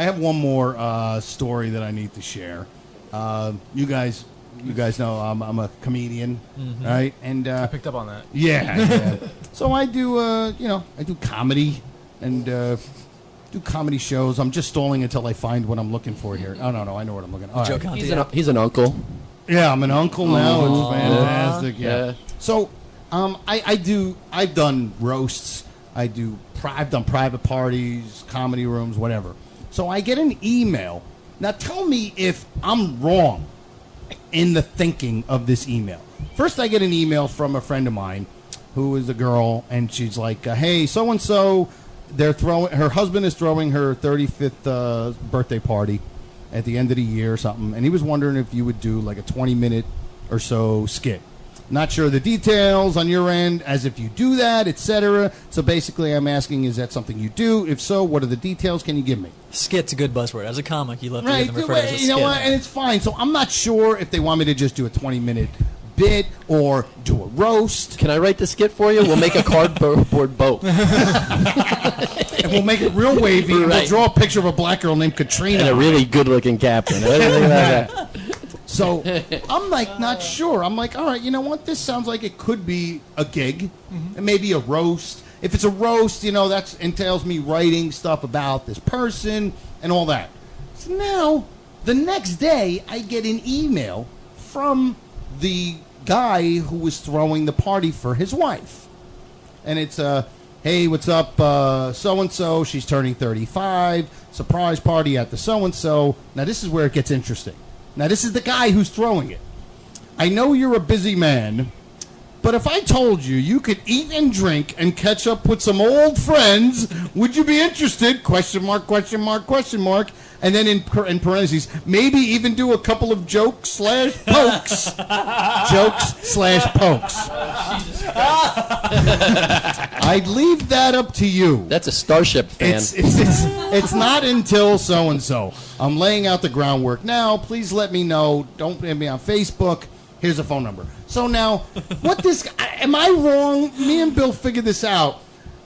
I have one more story that I need to share. You guys know I'm a comedian, right? And I picked up on that. Yeah. So I do, I do comedy and do comedy shows. I'm just stalling until I find what I'm looking for here. Oh no, I know what I'm looking for. Joe Conte. He's an uncle. Yeah, I'm an uncle now. It's fantastic. Yeah. So, I've done roasts. I've done private parties, comedy rooms, whatever. So I get an email. Now tell me if I'm wrong in the thinking of this email. First, I get an email from a friend of mine who is a girl, and she's like, "Hey, so and so, her husband is throwing her 35th birthday party at the end of the year or something, and he was wondering if you would do like a 20-minute or so skit. Not sure the details on your end, as if you do that, etc. So basically, I'm asking, is that something you do? If so, what are the details? Can you give me?" Skit's a good buzzword. As a comic, you love to hear them refer to it as a skit. You know what? And it's fine. So I'm not sure if they want me to just do a 20-minute bit or do a roast. Can I write the skit for you? We'll make a cardboard boat. And we'll make it real wavy. Right. We'll draw a picture of a black girl named Katrina. And a really good-looking captain. So I'm like not sure. I'm like, all right, you know what? This sounds like it could be a gig, and maybe a roast. If it's a roast, that entails me writing stuff about this person and all that. So now, the next day, I get an email from the guy who was throwing the party for his wife, and it's hey, what's up, so-and-so? She's turning 35. Surprise party at the so-and-so. Now this is where it gets interesting. Now, this is the guy who's throwing it. I know you're a busy man, but if I told you you could eat and drink and catch up with some old friends, would you be interested? Question mark, question mark, question mark. And then in parentheses, maybe even do a couple of jokes/pokes. Jokes/pokes. I'd leave that up to you. That's a Starship fan. It's not until so-and-so. I'm laying out the groundwork now. Please let me know. Don't hit me on Facebook. Here's a phone number. So now, am I wrong? Me and Bill figured this out.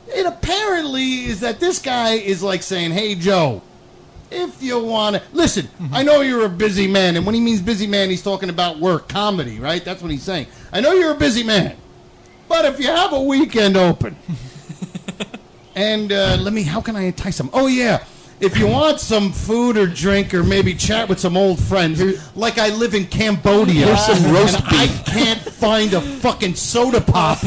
It apparently is that this guy is like saying, hey, Joe, if you want to... Listen, I know you're a busy man. And when he means busy man, he's talking about work, comedy, right? That's what he's saying. I know you're a busy man. But if you have a weekend open... and how can I entice him? Oh, yeah. If you want some food or drink or maybe chat with some old friends, like I live in Cambodia, here's some roast beef. I can't find a fucking soda pop.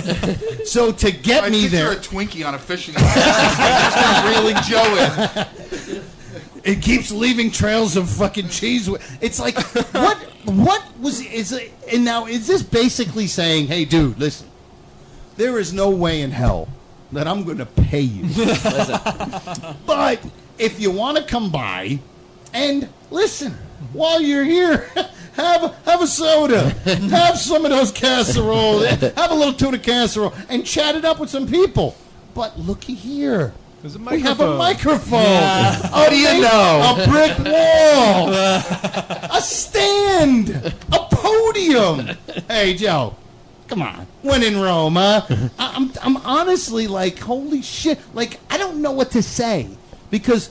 So to get me there... I picture a Twinkie on a fishing line. Just reeling Joe in. It keeps leaving trails of fucking cheese. It's like, and now is this basically saying, hey, dude, listen, there is no way in hell that I'm going to pay you. But if you want to come by and listen, while you're here, have a soda, have some of those casseroles, have a little tuna casserole, and chat it up with some people. But looky here. We have a microphone. Yeah. What do you know? A brick wall. A stand. A podium. Hey, Joe. Come on. When in Rome, huh? I'm honestly like, holy shit. Like, I don't know what to say. Because,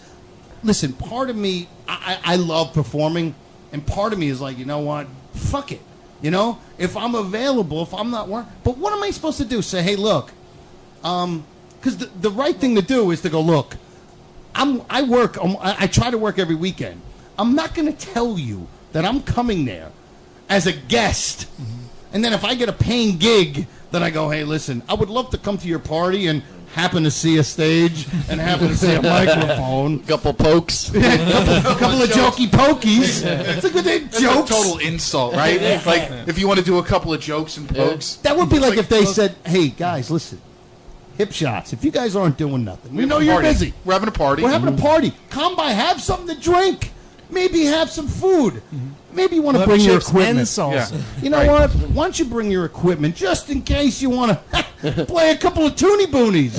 listen, part of me, I love performing. And part of me is like, you know what? Fuck it. You know? If I'm available, if I'm not working. But what am I supposed to do? Say, hey, look. Because the right thing to do is to go, look, I try to work every weekend. I'm not going to tell you that I'm coming there as a guest. Mm-hmm. And then if I get a paying gig, then I go, hey, listen, I would love to come to your party and happen to see a stage and happen to see a microphone. Couple pokes. couple of jokey pokies. It's a good day. Jokes. That's a total insult, right? Yeah. Like, if you want to do a couple of jokes and pokes. That would be like if they said, hey, guys, listen. Hip shots. If you guys aren't doing nothing, we know you're busy. We're having a party. We're having a party. Come by, have something to drink. Maybe have some food. Mm-hmm. Maybe you want to bring your equipment. Yeah. You know what? Why don't you bring your equipment just in case you want to play a couple of Toonie Boonies?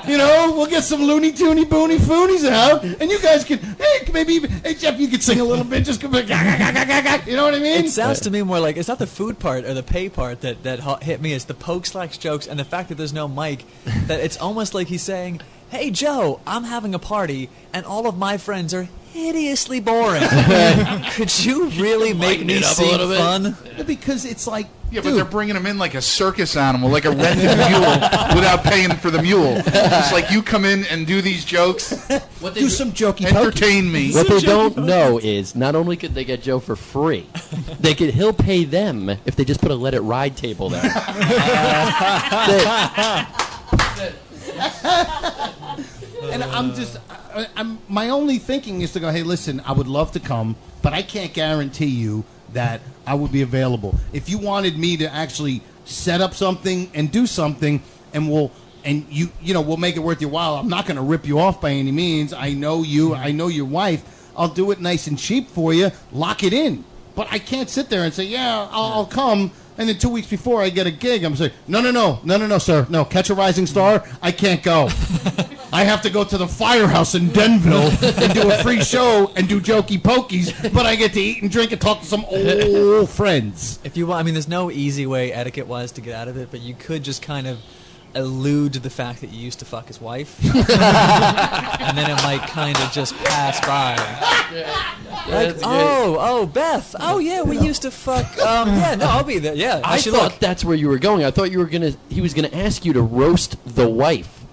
You know, we'll get some Looney Toony Boony Foonies out, and you guys can. Hey, maybe even, hey Jeff, you could sing a little bit. Just come back. You know what I mean? It sounds to me more like it's not the food part or the pay part that hit me. It's the poke/jokes and the fact that there's no mic. That it's almost like he's saying, hey, Joe, I'm having a party, and all of my friends are hideously boring. Could you really make me seem fun? Because it's like, yeah, but they're bringing him in like a circus animal, like a rented mule, without paying for the mule. It's like you come in and do these jokes, do some jokey entertain me. What they don't know is not only could they get Joe for free, he'll pay them if they just put a Let It Ride table there. And my only thinking is to go, hey, listen, I would love to come, but I can't guarantee you that I would be available. If you wanted me to actually set up something and do something, and we'll make it worth your while. I'm not going to rip you off by any means. I know you. I know your wife. I'll do it nice and cheap for you. Lock it in. But I can't sit there and say, yeah, I'll come. And then 2 weeks before I get a gig, I'm saying, no, sir. No, Catch a Rising Star, I can't go. I have to go to the Firehouse in Denville and do a free show and do jokey pokies, but I get to eat and drink and talk to some old friends. If you want, I mean, there's no easy way etiquette-wise to get out of it, but you could just kind of allude to the fact that you used to fuck his wife, and then it might kind of just pass by. Like, oh, Beth. Oh, yeah, we used to fuck. Yeah, no, I'll be there. Yeah, I thought that's where you were going. I thought he was gonna ask you to roast the wife.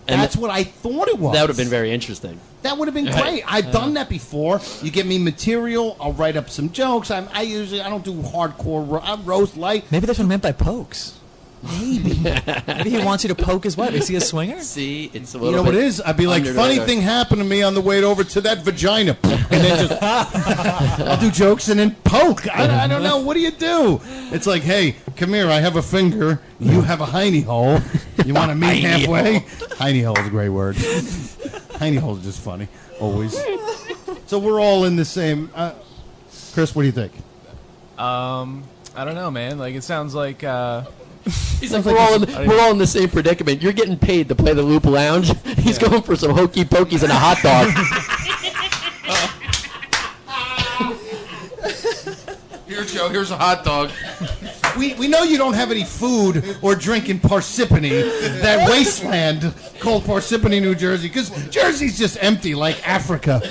And that's what I thought it was. That would have been very interesting. That would have been great. I've done that before. You give me material, I'll write up some jokes. I don't do hardcore. I roast light. Maybe that's what I meant by pokes. Maybe. Maybe he wants you to poke his wife. Is he a swinger? See, it's a little. You know what it is? I'd be like, funny thing happened to me on the way over to that vagina, and then just I'll do jokes and then poke. I don't know. What do you do? It's like, hey, come here. I have a finger. You have a hiney hole. You want to meet halfway? Hiney hole is a great word. Hiney hole is just funny, always. So we're all in the same. Chris, what do you think? I don't know, man. Like, it sounds like. He's like, we're all in the same predicament. You're getting paid to play the Loop Lounge. He's going for some hokey pokies and a hot dog. Here, Joe, here's a hot dog. We know you don't have any food or drink in Parsippany, that wasteland called Parsippany, New Jersey, because Jersey's just empty, like Africa.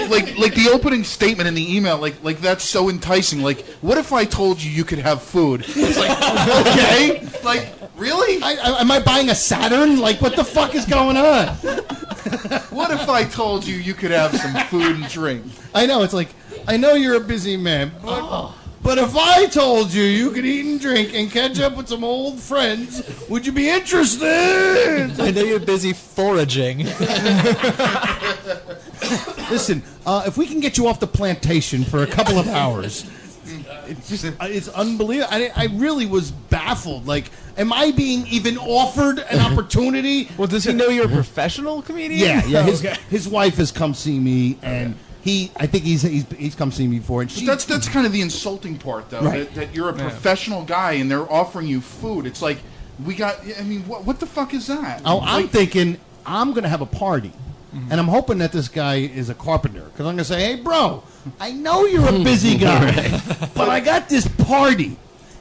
like the opening statement in the email, like that's so enticing. Like, what if I told you could have food? It's like, okay, like, really? Am I buying a Saturn? Like, what the fuck is going on? What if I told you could have some food and drink? I know, it's like, I know you're a busy man, but if I told you could eat and drink and catch up with some old friends, would you be interested? I know you're busy foraging. Listen, if we can get you off the plantation for a couple of hours, it's unbelievable. I really was baffled. Like, am I being even offered an opportunity? Well, does he know you're a professional comedian? Yeah. His wife has come see me, and I think he's come see me before. And that's kind of the insulting part, though, right. that you're a professional guy and they're offering you food. It's like, what the fuck is that? Oh, I'm thinking I'm going to have a party. And I'm hoping that this guy is a carpenter. Because I'm going to say, hey, bro, I know you're a busy guy, but I got this party.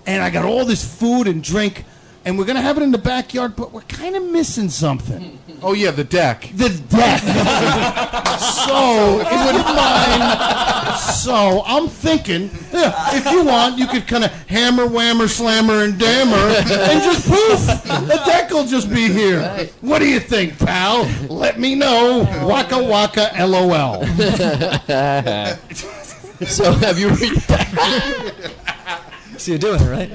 And I got all this food and drink. And we're going to have it in the backyard, but we're kind of missing something. Oh, yeah, the deck. The deck. So, if you wouldn't mind. So, I'm thinking, if you want, you could kind of hammer, whammer, slammer, and dammer, and just poof, the deck will just be here. Right. What do you think, pal? Let me know. Waka waka LOL. So, have you read So you're doing it, right?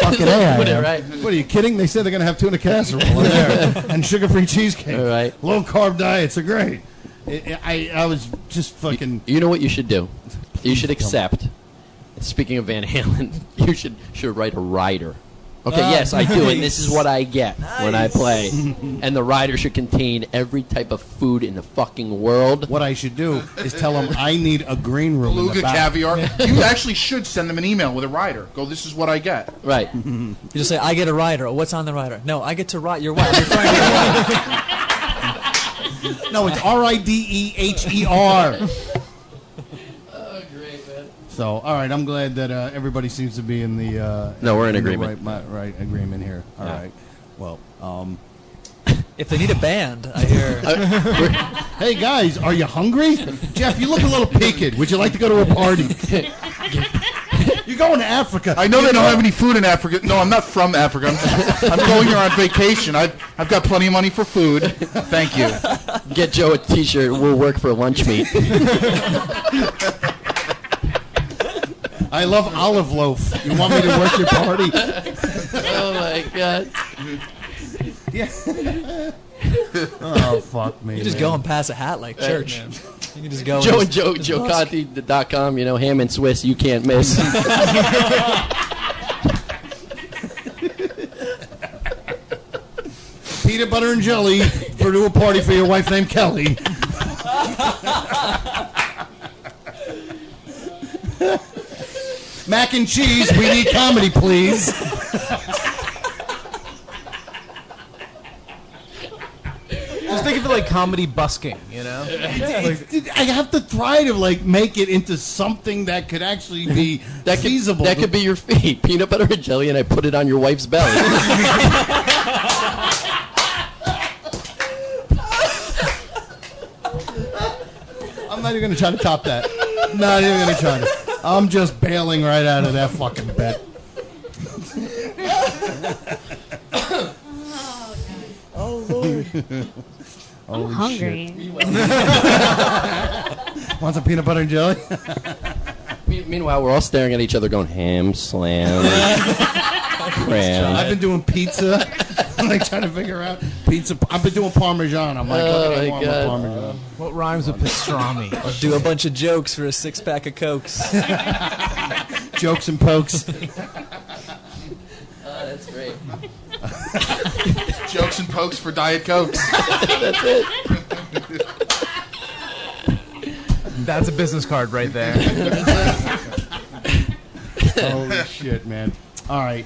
Fucking A, right. What are you kidding? They said they're going to have tuna casserole in there and sugar-free cheesecake. All right. Low-carb diets are great. I was just fucking... You know what you should do? You should accept. Speaking of Van Halen, you should write a rider. Okay, yes, I do, and this is what I get when I play. And the rider should contain every type of food in the fucking world. What I should do is tell them I need a green room Beluga in the back. caviar. You actually should send them an email with a rider. Go, this is what I get. Right. You just say, I get a rider. What's on the rider? No, I get to ride your wife. I'm referring to your wife. No, it's RIDEHER. So, all right, I'm glad that everybody seems to be in the... No, we're in agreement. Right agreement here. All right. Well, If they need a band, I hear. Hey guys, are you hungry? Jeff, you look a little peaked. Would you like to go to a party? You're going to Africa. I know they don't have any food in Africa. No, I'm not from Africa. I'm going here on vacation. I've got plenty of money for food. Thank you. Get Joe a T-shirt. We'll work for lunch meat. I love olive loaf. You want me to work your party? Oh my God. Yeah. Oh fuck me. You just go and pass a hat like church. You can just go. Joe and and JoeConte.com. You know, ham and Swiss. You can't miss. Peanut butter and jelly for a party for your wife named Kelly. Mac and cheese. We need comedy, please. Just think of it like comedy busking, you know? I have to try to like make it into something that could actually be feasible. That could be your feet. Peanut butter and jelly, and I put it on your wife's belly. I'm not even going to try to top that. Not even going to try to. I'm just bailing right out of that fucking bet. Oh, Lord. I'm hungry. Want some peanut butter and jelly? Meanwhile, we're all staring at each other going, ham, slam, cram. I've been doing pizza. I'm like trying to figure out pizza. I've been doing Parmesan. I'm like, Oh, my look God. Parmesan. What rhymes with pastrami? Or do a bunch of jokes for a 6-pack of Cokes. Jokes and pokes. That's great. Jokes and pokes for Diet Cokes. That's it. That's a business card right there. Holy shit, man. All right.